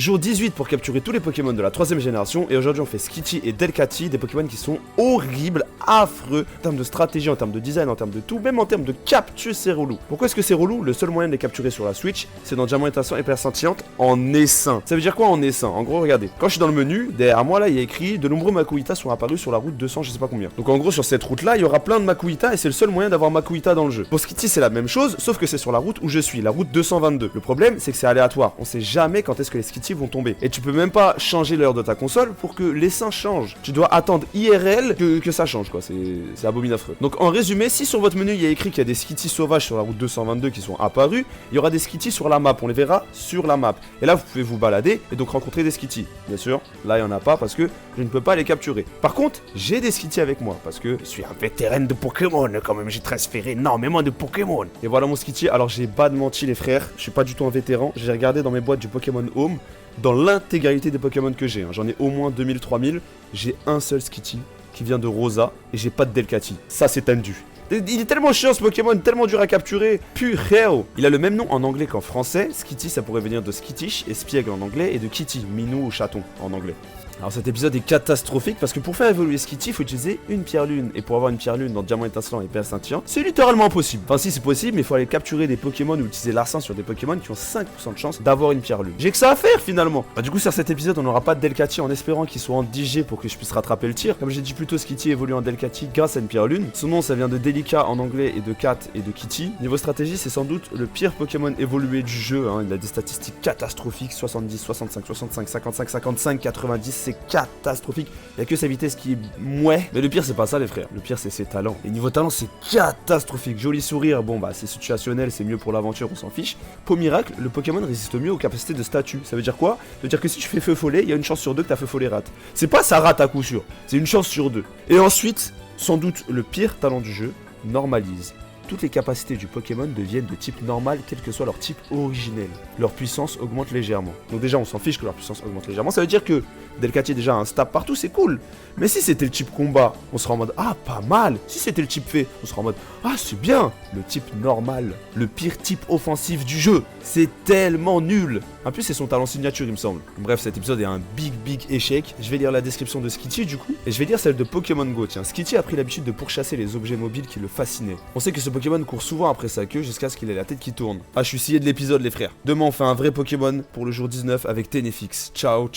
Jour 18 pour capturer tous les Pokémon de la 3ème génération, et aujourd'hui on fait Skitty et Delcatty, des Pokémon qui sont horribles, affreux, en termes de stratégie, en termes de design, en termes de tout, même en termes de capture, c'est relou. Pourquoi est-ce que c'est relou? Le seul moyen de les capturer sur la Switch, c'est dans Diamant Étincelant et Perle Scintillante en essaim. Ça veut dire quoi en essaim? En gros, regardez, quand je suis dans le menu, derrière moi là, il y a écrit de nombreux Makuhita sont apparus sur la route 200, je sais pas combien. Donc en gros, sur cette route là, il y aura plein de Makuhita et c'est le seul moyen d'avoir Makuhita dans le jeu. Pour Skitty, c'est la même chose, sauf que c'est sur la route où je suis, la route 222. Le problème, c'est que c'est aléatoire, on sait jamais quand est-ce que les Skitty vont tomber. Et tu peux même pas changer l'heure de ta console pour que l'essaim change. Tu dois attendre IRL que ça change, quoi. C'est abominable. Donc en résumé, si sur votre menu il y a écrit qu'il y a des Skitty sauvages sur la route 222 qui sont apparus, il y aura des Skitty sur la map, on les verra sur la map. Et là vous pouvez vous balader et donc rencontrer des Skitty. Bien sûr, là il n'y en a pas parce que je ne peux pas les capturer. Par contre, j'ai des Skitty avec moi parce que je suis un vétéran de Pokémon quand même, j'ai transféré énormément de Pokémon. Et voilà mon Skitty. Alors j'ai pas de menti les frères, je suis pas du tout un vétéran, j'ai regardé dans mes boîtes du Pokémon Home. Dans l'intégralité des Pokémon que j'ai, j'en ai au moins 2000-3000, j'ai un seul Skitty qui vient de Rosa et j'ai pas de Delcatty. Ça c'est tendu. Il est tellement chiant ce Pokémon, tellement dur à capturer. Purée. Il a le même nom en anglais qu'en français. Skitty ça pourrait venir de Skittish et Spiègle en anglais et de Kitty, minou ou chaton en anglais. Alors cet épisode est catastrophique parce que pour faire évoluer Skitty, il faut utiliser une pierre lune. Et pour avoir une pierre lune dans Diamant Étincelant et Perle Scintillante, c'est littéralement impossible. Enfin si c'est possible, mais il faut aller capturer des Pokémon ou utiliser l'arsen sur des Pokémon qui ont 5% de chance d'avoir une pierre lune. J'ai que ça à faire finalement. Du coup sur cet épisode on n'aura pas de Delcatty en espérant qu'il soit en 10G pour que je puisse rattraper le tir. Comme j'ai dit plus tôt, Skitty évolue en Delcatty grâce à une pierre lune. Son nom ça vient de Delica en anglais et de Cat et de Kitty. Niveau stratégie c'est sans doute le pire Pokémon évolué du jeu. Il a des statistiques catastrophiques, 70, 65, 65, 55, 55, 90, c'est catastrophique. Il y a que sa vitesse qui est mouais. Mais le pire c'est pas ça les frères, le pire c'est ses talents. Et niveau talent c'est catastrophique. Joli sourire, bon bah c'est situationnel, c'est mieux pour l'aventure, on s'en fiche. Peau miracle, le Pokémon résiste mieux aux capacités de statut. Ça veut dire quoi? Ça veut dire que si tu fais feu follet, il y a une chance sur deux que ta feu follet rate. C'est pas ça rate à coup sûr, c'est une chance sur deux. Et ensuite, sans doute le pire talent du jeu, normalise. Toutes les capacités du Pokémon deviennent de type normal, quel que soit leur type originel. Leur puissance augmente légèrement. Donc déjà, on s'en fiche que leur puissance augmente légèrement. Ça veut dire que Delcatty est déjà un stab partout, c'est cool. Mais si c'était le type combat, on sera en mode ah, pas mal. Si c'était le type fée, on sera en mode ah, c'est bien. Le type normal, le pire type offensif du jeu. C'est tellement nul. En plus, c'est son talent signature, il me semble. Bref, cet épisode est un big échec. Je vais lire la description de Skitty du coup. Et je vais lire celle de Pokémon Go. Tiens, Skitty a pris l'habitude de pourchasser les objets mobiles qui le fascinaient. On sait que ce Pokémon court souvent après sa queue jusqu'à ce qu'il ait la tête qui tourne. Ah, je suis scié de l'épisode, les frères. Demain, on fait un vrai Pokémon pour le jour 19 avec Ténéfix. Ciao.